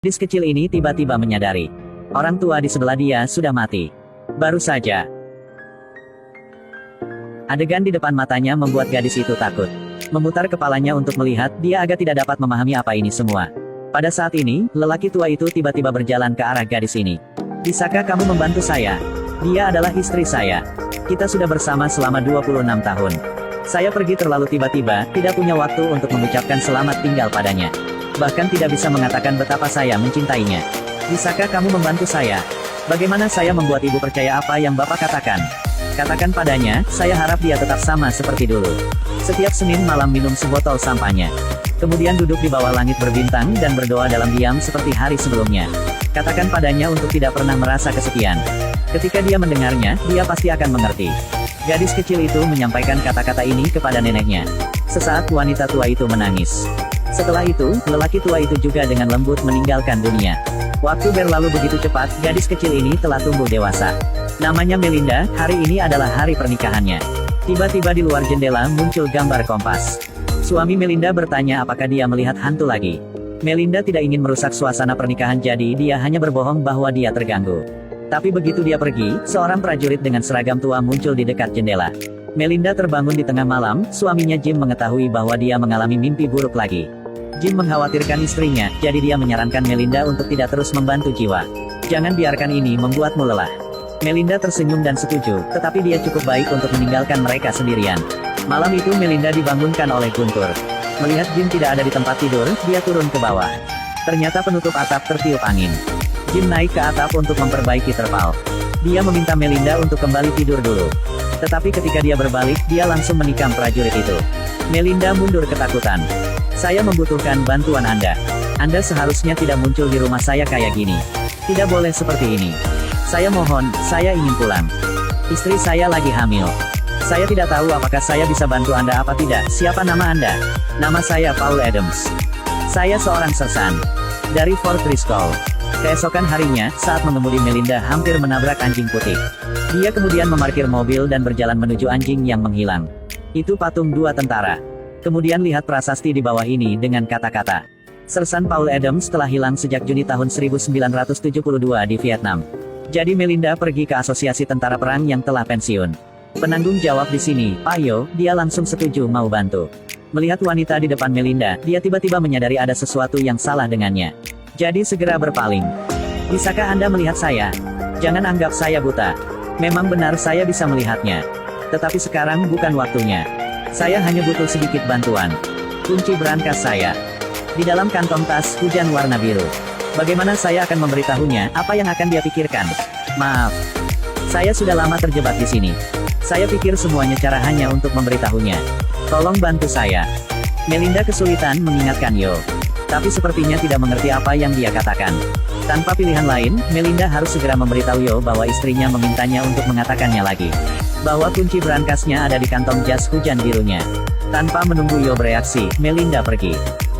Gadis kecil ini tiba-tiba menyadari. Orang tua di sebelah dia sudah mati. Baru saja. Adegan di depan matanya membuat gadis itu takut. Memutar kepalanya untuk melihat, dia agak tidak dapat memahami apa ini semua. Pada saat ini, lelaki tua itu tiba-tiba berjalan ke arah gadis ini. Bisakah kamu membantu saya? Dia adalah istri saya. Kita sudah bersama selama 26 tahun. Saya pergi terlalu tiba-tiba, tidak punya waktu untuk mengucapkan selamat tinggal padanya. Bahkan tidak bisa mengatakan betapa saya mencintainya. Bisakah kamu membantu saya? Bagaimana saya membuat ibu percaya apa yang bapak katakan? Katakan padanya, saya harap dia tetap sama seperti dulu. Setiap Senin malam minum sebotol sampahnya. Kemudian duduk di bawah langit berbintang dan berdoa dalam diam seperti hari sebelumnya. Katakan padanya untuk tidak pernah merasa kesepian. Ketika dia mendengarnya, dia pasti akan mengerti. Gadis kecil itu menyampaikan kata-kata ini kepada neneknya. Sesaat wanita tua itu menangis. Setelah itu, lelaki tua itu juga dengan lembut meninggalkan dunia. Waktu berlalu begitu cepat, gadis kecil ini telah tumbuh dewasa. Namanya Melinda, hari ini adalah hari pernikahannya. Tiba-tiba di luar jendela muncul gambar kompas. Suami Melinda bertanya apakah dia melihat hantu lagi. Melinda tidak ingin merusak suasana pernikahan, jadi dia hanya berbohong bahwa dia terganggu. Tapi begitu dia pergi, seorang prajurit dengan seragam tua muncul di dekat jendela. Melinda terbangun di tengah malam, suaminya Jim mengetahui bahwa dia mengalami mimpi buruk lagi. Jim mengkhawatirkan istrinya, jadi dia menyarankan Melinda untuk tidak terus membantu jiwa. Jangan biarkan ini membuatmu lelah. Melinda tersenyum dan setuju, tetapi dia cukup baik untuk meninggalkan mereka sendirian. Malam itu Melinda dibangunkan oleh Guntur. Melihat Jim tidak ada di tempat tidur, dia turun ke bawah. Ternyata penutup atap tertiup angin. Jim naik ke atap untuk memperbaiki terpal. Dia meminta Melinda untuk kembali tidur dulu. Tetapi ketika dia berbalik, dia langsung menikam prajurit itu. Melinda mundur ketakutan. Saya membutuhkan bantuan Anda. Anda seharusnya tidak muncul di rumah saya kayak gini. Tidak boleh seperti ini. Saya mohon, saya ingin pulang. Istri saya lagi hamil. Saya tidak tahu apakah saya bisa bantu Anda apa tidak. Siapa nama Anda? Nama saya Paul Adams. Saya seorang sersan dari Fort Driscoll. Keesokan harinya, saat mengemudi Melinda hampir menabrak anjing putih. Dia kemudian memarkir mobil dan berjalan menuju anjing yang menghilang. Itu patung dua tentara. Kemudian lihat prasasti di bawah ini dengan kata-kata. Sersan Paul Adams telah hilang sejak Juni tahun 1972 di Vietnam. Jadi Melinda pergi ke asosiasi tentara perang yang telah pensiun. Penanggung jawab di sini, Pak Yo, dia langsung setuju mau bantu. Melihat wanita di depan Melinda, dia tiba-tiba menyadari ada sesuatu yang salah dengannya. Jadi segera berpaling. Bisakah Anda melihat saya? Jangan anggap saya buta. Memang benar saya bisa melihatnya. Tetapi sekarang bukan waktunya. Saya hanya butuh sedikit bantuan. Kunci berangkas saya di dalam kantong tas hujan warna biru. Bagaimana saya akan memberitahunya apa yang akan dia pikirkan? Maaf. Saya sudah lama terjebak di sini. Saya pikir semuanya cara hanya untuk memberitahunya. Tolong bantu saya. Melinda kesulitan mengingatkan Yo. Tapi sepertinya tidak mengerti apa yang dia katakan. Tanpa pilihan lain, Melinda harus segera memberitahu Yo bahwa istrinya memintanya untuk mengatakannya lagi. Bahwa kunci berangkasnya ada di kantong jas hujan birunya. Tanpa menunggu Yo bereaksi, Melinda pergi.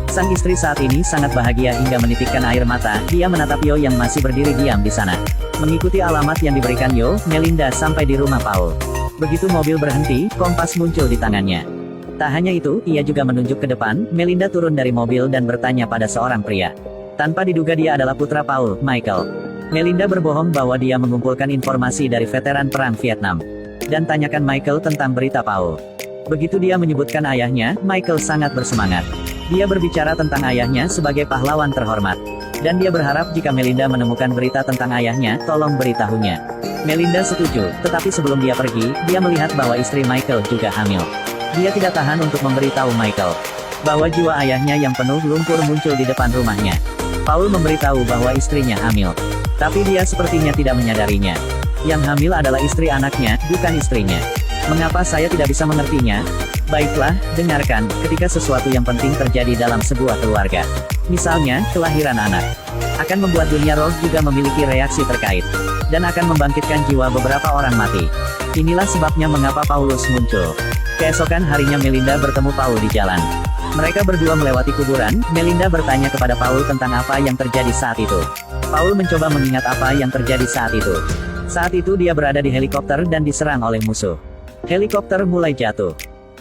Sang istri saat ini sangat bahagia hingga menitikkan air mata, dia menatap Yo yang masih berdiri diam di sana. Mengikuti alamat yang diberikan Yo, Melinda sampai di rumah Paul. Begitu mobil berhenti, kompas muncul di tangannya. Tak hanya itu, ia juga menunjuk ke depan. Melinda turun dari mobil dan bertanya pada seorang pria. Tanpa diduga dia adalah putra Paul, Michael. Melinda berbohong bahwa dia mengumpulkan informasi dari veteran perang Vietnam. Dan tanyakan Michael tentang berita Paul. Begitu dia menyebutkan ayahnya, Michael sangat bersemangat. Dia berbicara tentang ayahnya sebagai pahlawan terhormat. Dan dia berharap jika Melinda menemukan berita tentang ayahnya, tolong beritahunya. Melinda setuju, tetapi sebelum dia pergi, dia melihat bahwa istri Michael juga hamil. Dia tidak tahan untuk memberitahu Michael bahwa jiwa ayahnya yang penuh lumpur muncul di depan rumahnya. Paul memberitahu bahwa istrinya hamil. Tapi dia sepertinya tidak menyadarinya. Yang hamil adalah istri anaknya, bukan istrinya. Mengapa saya tidak bisa mengertinya? Baiklah, dengarkan, ketika sesuatu yang penting terjadi dalam sebuah keluarga. Misalnya, kelahiran anak. Akan membuat dunia roh juga memiliki reaksi terkait. Dan akan membangkitkan jiwa beberapa orang mati. Inilah sebabnya mengapa Paulus muncul. Keesokan harinya Melinda bertemu Paul di jalan. Mereka berdua melewati kuburan. Melinda bertanya kepada Paul tentang apa yang terjadi saat itu. Paul mencoba mengingat apa yang terjadi saat itu. Saat itu dia berada di helikopter dan diserang oleh musuh. Helikopter mulai jatuh.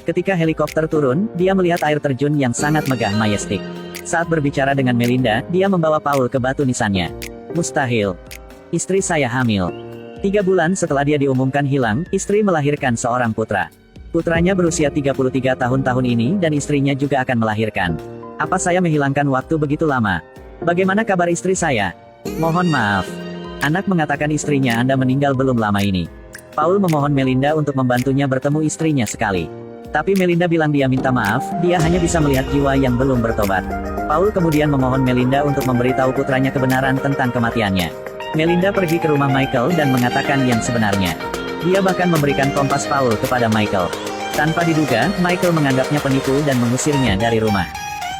Ketika helikopter turun, dia melihat air terjun yang sangat megah majestik. Saat berbicara dengan Melinda, dia membawa Paul ke batu nisannya. Mustahil. Istri saya hamil. 3 bulan setelah dia diumumkan hilang, istri melahirkan seorang putra. Putranya berusia 33 tahun ini dan istrinya juga akan melahirkan. Apa saya menghilangkan waktu begitu lama? Bagaimana kabar istri saya? Mohon maaf. Anak mengatakan istrinya Anda meninggal belum lama ini. Paul memohon Melinda untuk membantunya bertemu istrinya sekali. Tapi Melinda bilang dia minta maaf, dia hanya bisa melihat jiwa yang belum bertobat. Paul kemudian memohon Melinda untuk memberitahu putranya kebenaran tentang kematiannya. Melinda pergi ke rumah Michael dan mengatakan yang sebenarnya. Dia bahkan memberikan kompas Paul kepada Michael. Tanpa diduga, Michael menganggapnya penipu dan mengusirnya dari rumah.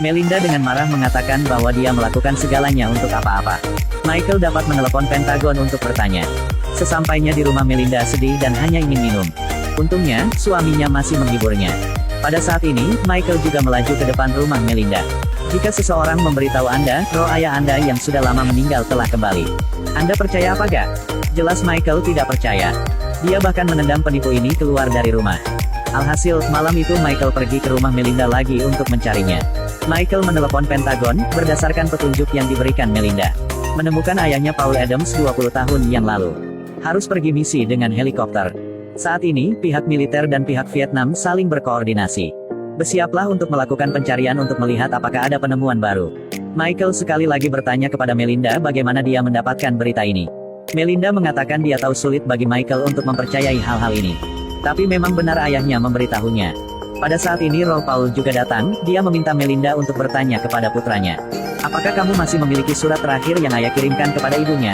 Melinda dengan marah mengatakan bahwa dia melakukan segalanya untuk apa-apa. Michael dapat menelepon Pentagon untuk bertanya. Sesampainya di rumah, Melinda sedih dan hanya ingin minum. Untungnya, suaminya masih menghiburnya. Pada saat ini, Michael juga melaju ke depan rumah Melinda. Jika seseorang memberitahu Anda, roh ayah Anda yang sudah lama meninggal telah kembali. Anda percaya apa gak? Jelas Michael tidak percaya. Dia bahkan menendang penipu ini keluar dari rumah. Alhasil, malam itu Michael pergi ke rumah Melinda lagi untuk mencarinya. Michael menelepon Pentagon, berdasarkan petunjuk yang diberikan Melinda. Menemukan ayahnya Paul Adams 20 tahun yang lalu. Harus pergi misi dengan helikopter. Saat ini, pihak militer dan pihak Vietnam saling berkoordinasi. Bersiaplah untuk melakukan pencarian untuk melihat apakah ada penemuan baru. Michael sekali lagi bertanya kepada Melinda bagaimana dia mendapatkan berita ini. Melinda mengatakan dia tahu sulit bagi Michael untuk mempercayai hal-hal ini. Tapi memang benar ayahnya memberitahunya. Pada saat ini roh Paul juga datang, dia meminta Melinda untuk bertanya kepada putranya. Apakah kamu masih memiliki surat terakhir yang ayah kirimkan kepada ibunya?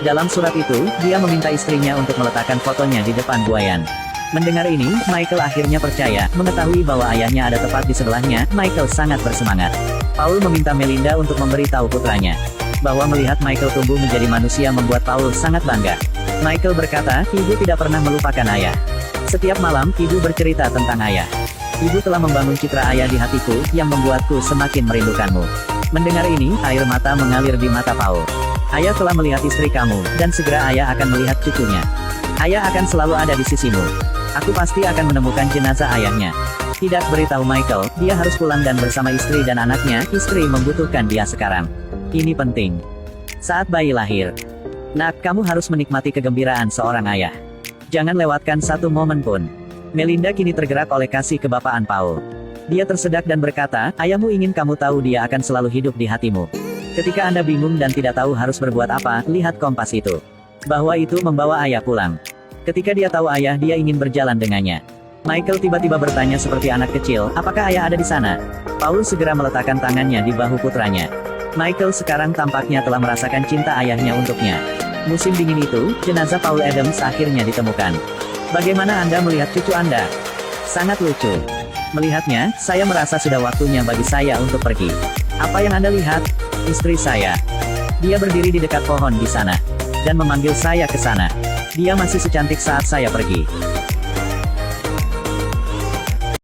Dalam surat itu, dia meminta istrinya untuk meletakkan fotonya di depan buayan. Mendengar ini, Michael akhirnya percaya, mengetahui bahwa ayahnya ada tepat di sebelahnya. Michael sangat bersemangat. Paul meminta Melinda untuk memberitahu putranya bahwa melihat Michael tumbuh menjadi manusia membuat Paul sangat bangga. Michael berkata, ibu tidak pernah melupakan ayah. Setiap malam, ibu bercerita tentang ayah. Ibu telah membangun citra ayah di hatiku, yang membuatku semakin merindukanmu. Mendengar ini, air mata mengalir di mata Paul. Ayah telah melihat istri kamu, dan segera ayah akan melihat cucunya. Ayah akan selalu ada di sisimu. Aku pasti akan menemukan jenazah ayahnya. Tidak, beritahu Michael, dia harus pulang dan bersama istri dan anaknya, istri membutuhkan dia sekarang. Ini penting. Saat bayi lahir. Nak, kamu harus menikmati kegembiraan seorang ayah. Jangan lewatkan satu momen pun. Melinda kini tergerak oleh kasih kebapaan Paul. Dia tersedak dan berkata, ayahmu ingin kamu tahu dia akan selalu hidup di hatimu. Ketika Anda bingung dan tidak tahu harus berbuat apa, lihat kompas itu. Bahwa itu membawa ayah pulang. Ketika dia tahu ayah, dia ingin berjalan dengannya. Michael tiba-tiba bertanya seperti anak kecil, apakah ayah ada di sana? Paul segera meletakkan tangannya di bahu putranya. Michael sekarang tampaknya telah merasakan cinta ayahnya untuknya. Musim dingin itu, jenazah Paul Adams akhirnya ditemukan. Bagaimana Anda melihat cucu Anda? Sangat lucu. Melihatnya, saya merasa sudah waktunya bagi saya untuk pergi. Apa yang Anda lihat? Istri saya. Dia berdiri di dekat pohon di sana. Dan memanggil saya ke sana. Dia masih secantik saat saya pergi.